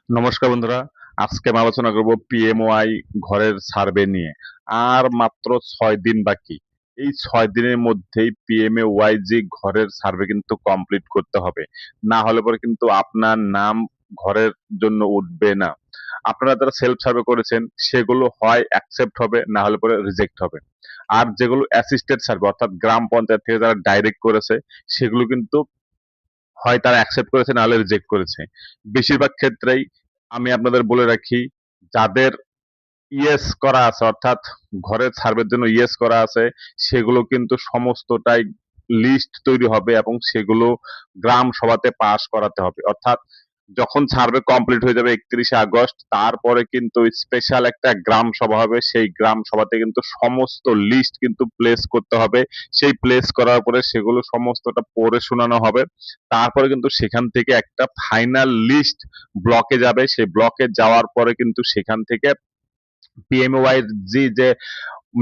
নমস্কার বন্ধুরা, আজকে আমি আলোচনা করব পিএমওআই ঘরের সার্ভে নিয়ে। আর মাত্র 6 দিন বাকি। এই 6 দিনের মধ্যেই পিএমওআই যে ঘরের সার্ভে কিন্তু কমপ্লিট করতে হবে। না হলে পরে কিন্তু আপনার নাম ঘরের জন্য উঠবে না। আপনারা যারা সেলফ সার্ভে করেছেন সেগুলো হয় অ্যাকসেপ্ট হবে, না হলে পরে রিজেক্ট হবে। আর যেগুলো অ্যাসিস্টেড সার্ভে অর্থাৎ গ্রাম পঞ্চায়েত থেকে যারা ডাইরেক্ট করেছে সেগুলো কিন্তু হয় তারা অ্যাকসেপ্ট করেছে, না হলে রিজেক্ট করেছে। বেশিরভাগ ক্ষেত্রেই আমি আপনাদের বলে রাখি, যাদের ইয়েস করা আছে অর্থাৎ ঘরের সার্ভের জন্য ইয়েস করা আছে সেগুলো কিন্তু সমস্তটাই লিস্ট তৈরি হবে এবং সেগুলো গ্রাম সভাতে পাশ করাতে হবে। অর্থাৎ যখন সার্ভে কমপ্লিট হয়ে যাবে 31শে আগস্ট, তারপরে কিন্তু স্পেশাল একটা গ্রাম সভা হবে। সেই গ্রাম সভাতে কিন্তু সমস্ত লিস্ট কিন্তু প্লেস করতে হবে। সেই প্লেস করার পরে সেগুলো সমস্তটা পড়ে শোনানো হবে। তারপরে কিন্তু সেখান থেকে একটা ফাইনাল লিস্ট ব্লকে যাবে। সেই ব্লকে যাওয়ার পরে কিন্তু সেখান থেকে পিএমওয়াই যে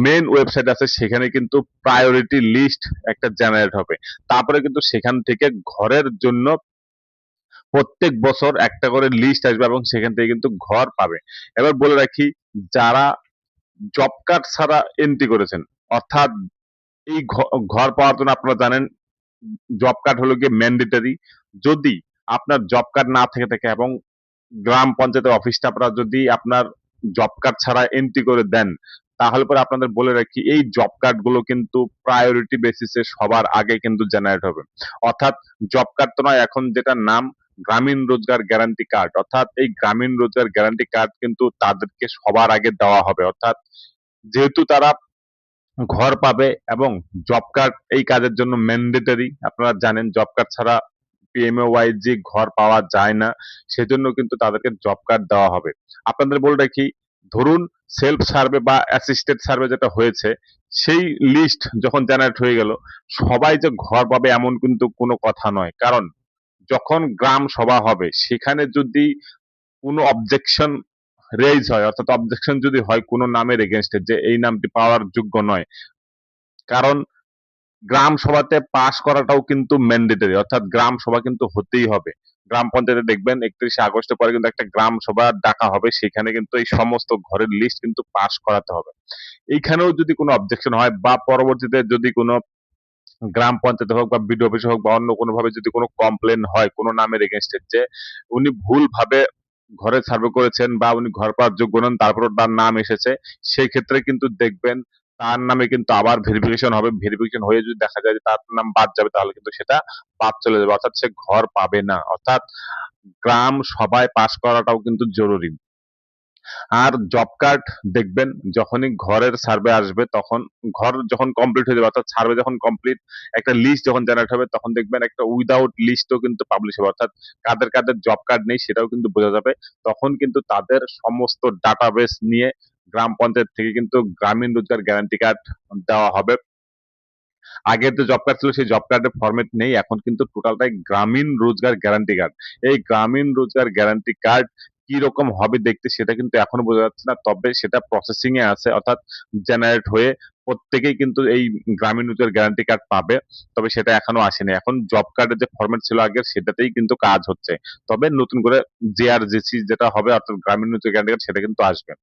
মেন ওয়েবসাইট আছে সেখানে কিন্তু প্রায়োরিটি লিস্ট একটা জেনারেট হবে। তারপরে কিন্তু সেখান থেকে ঘরের জন্য প্রত্যেক বছর একটা করে লিস্ট আসবে এবং সেখান থেকে কিন্তু ঘর পাবে। এবার বলে রাখি, যারা জব কার্ড ছাড়া এন্ট্রি করেছেন অর্থাৎ এই ঘর পাওয়ার জন্য আপনারা জানেন জব কার্ড হলো গিয়ে ম্যান্ডেটরি। যদি আপনার জব কার্ড না থেকে থাকে এবং গ্রাম পঞ্চায়েতের অফিস স্টাফরা যদি আপনার জব কার্ড ছাড়া এন্ট্রি করে দেন, তাহলে পরে আপনাদের বলে রাখি এই জব কার্ড গুলো কিন্তু প্রায়োরিটি বেসিসে সবার আগে কিন্তু জেনারেট হবে। অর্থাৎ জব কার্ড তো নয়, এখন যেটা নাম গ্রামীণ রোজগার গ্যারান্টি কার্ড। অর্থাৎ এই গ্রামীণ রোজগার গ্যারান্টি কার্ড কিন্তু তাদেরকে সবার আগে দেওয়া হবে। অর্থাৎ যেহেতু তারা ঘর পাবে এবং জব কার্ড এই কাজের জন্য ম্যান্ডেটরি। আপনারা জানেন জব কার্ড ছাড়া পিএমওয়াইজি ঘর পাওয়া যায় না। সেজন্য কিন্তু তাদেরকে জব কার্ড দেওয়া হবে। আপনাদের বলে রাখি, ধরুন সেলফ সার্ভে বা অ্যাসিস্টেড সার্ভে যেটা হয়েছে, সেই লিস্ট যখন জেনারেট হয়ে গেল, সবাই যে ঘর পাবে এমন কিন্তু কোনো কথা নয়। কারণ যখন গ্রাম সভা হবে সেখানে যদি কোনো অবজেকশন রেইজ হয়, অর্থাৎ অবজেকশন যদি হয় কোনো নামের এগেনস্টে যে এই নামটি পাওয়ার যোগ্য নয়, কারণ গ্রাম সভাতে পাশ করাটাও কিন্তু ম্যান্ডেটরি। অর্থাৎ গ্রাম সভা কিন্তু হতেই হবে। গ্রাম পঞ্চায়েতে দেখবেন 31শে আগস্টের পরে কিন্তু একটা গ্রাম সভা ডাকা হবে, সেখানে কিন্তু এই সমস্ত ঘরের লিস্ট কিন্তু পাশ করাতে হবে। এইখানেও যদি কোনো অবজেকশন হয় বা পরবর্তীতে যদি কোনো গ্রাম পঞ্চায়েতে হোক বা বিডিও অফিসে হোক বা অন্য কোনো ভাবে যদি কোনো কমপ্লেন হয় কোনো নামের এগেনস্টে যে উনি ভুল ভাবে ঘরে সার্ভে করেছেন বা উনি ঘর পাওয়ার যোগ্য নন, তারপর তার নাম এসেছে, সেই ক্ষেত্রে কিন্তু দেখবেন তার নামে কিন্তু আবার ভেরিফিকেশন হবে। ভেরিফিকেশন হয়ে যদি দেখা যায় যে তার নাম বাদ যাবে, তাহলে কিন্তু সেটা বাদ চলে যাবে, অর্থাৎ সে ঘর পাবে না। অর্থাৎ গ্রাম সভায় পাশ করাটাও কিন্তু জরুরি। আর জব কার্ড দেখবেন যখনই ঘরের সার্ভে আসবে, তখন ঘর যখন কমপ্লিট হয়ে যাবে অর্থাৎ সার্ভে যখন কমপ্লিট, একটা লিস্ট যখন জেনারেট হবে তখন দেখবেন একটা উইদাউট লিস্টও কিন্তু পাবলিশ হবে। অর্থাৎ কাদের কাদের জব কার্ড নেই সেটাও কিন্তু বোঝা যাবে। তখন কিন্তু তাদের সমস্ত ডাটাবেস নিয়ে গ্রাম পঞ্চায়েত থেকে কিন্তু গ্রামীণ রোজগার গ্যারান্টি কার্ড দেওয়া হবে। আগের যে জব কার্ড ছিল সেই জব কার্ডের ফরম্যাট নেই, এখন কিন্তু টোটালটাই গ্রামীণ রোজগার গ্যারান্টি কার্ড। এই গ্রামীণ রোজগার গ্যারান্টি কার্ড কি রকম হবে দেখতে সেটা কিন্তু এখনো বোঝা যাচ্ছে না, তবে সেটা প্রসেসিং এ আছে। অর্থাৎ জেনারেট হয়ে প্রত্যেকেই কিন্তু এই গ্রামীণ রোজগার গ্যারান্টি কার্ড পাবে, তবে সেটা এখনো আসেনি। এখন জব কার্ডের যে ফরম্যাট ছিল আগের সেটাতেই কিন্তু কাজ হচ্ছে। তবে নতুন করে জেআরজিসি যেটা হবে অর্থাৎ গ্রামীণ রোজগার গ্যারান্টি কার্ড সেটা কিন্তু আসবে।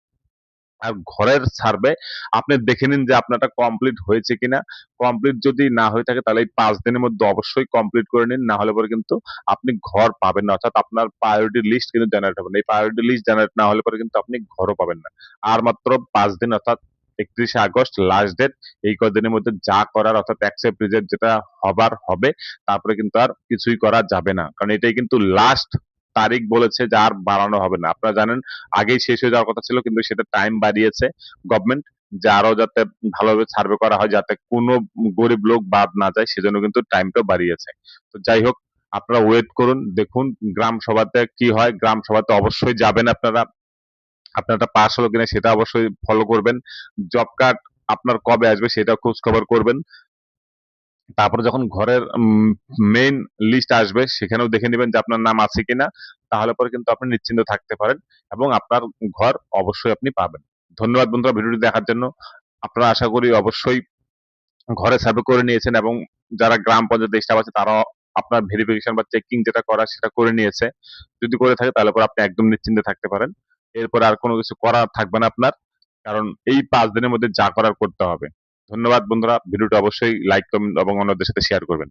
আর ঘরের সার্ভে আপনি দেখে নিন যে আপনারটা কমপ্লিট হয়েছে কিনা। কমপ্লিট যদি না হয়ে থাকে তাহলে এই 5 দিনের মধ্যে অবশ্যই কমপ্লিট করে নিন, না হলে পরে কিন্তু আপনি ঘর পাবেন না। অর্থাৎ আপনার প্রায়োরিটি লিস্ট কিন্তু জেনারেট হবে না। এই প্রায়োরিটি লিস্ট জেনারেট না হলে পরে কিন্তু আপনি ঘরও পাবেন না। আর মাত্র 5 দিন, অর্থাৎ 31শে আগস্ট লাস্ট ডেট। এই কদিনের মধ্যে যা করার অর্থাৎ অ্যাকসেপ্ট রিজেক্ট যেটা হবার হবে, তারপরে কিন্তু আর কিছুই করা যাবে না, কারণ এটাই কিন্তু লাস্ট তারিখ বলেছে যে আর বাড়ানো হবে না। আপনারা জানেন আগেই শেষ হয়ে যাওয়ার কথা ছিল, কিন্তু সেটা টাইম বাড়িয়েছে গভর্নমেন্ট, যে আরো যাতে ভালোভাবে সার্ভে করা হয়, যাতে কোনো গরিব লোক বাদ না যায়, সেজন্য কিন্তু টাইমটা বাড়িয়েছে। তো যাই হোক, আপনারা ওয়েট করুন, দেখুন গ্রাম সভাতে কি হয়। গ্রাম সভাতে অবশ্যই যাবেন আপনারা। আপনারটা পাস হলো কিনা সেটা অবশ্যই ফলো করবেন। জব কার্ড আপনার কবে আসবে সেটা খোঁজ খবর করবেন। তারপরে যখন ঘরের মেইন লিস্ট আসবে সেখানেও দেখে নেবেন যে আপনার নাম আছে কিনা। তাহলে পরে কিন্তু আপনি নিশ্চিন্ত থাকতে পারেন এবং আপনার ঘর অবশ্যই আপনি পাবেন। ধন্যবাদ বন্ধুরা ভিডিওটি দেখার জন্য। আপনারা আশা করি অবশ্যই ঘরে সার্ভে করে নিয়েছেন এবং যারা গ্রাম পঞ্চায়েত স্টাফ আছে তারাও আপনার ভেরিফিকেশন বা চেকিং যেটা করা সেটা করে নিয়েছে। যদি করে থাকে তাহলে পরে আপনি একদম নিশ্চিন্তে থাকতে পারেন। এরপরে আর কোনো কিছু করার থাকবে না আপনার। কারণ এই ৫ দিনের মধ্যে যা করার করতে হবে। ধন্যবাদ বন্ধুরা। ভিডিওটা অবশ্যই লাইক, কমেন্ট এবং অন্যদের সাথে শেয়ার করবেন।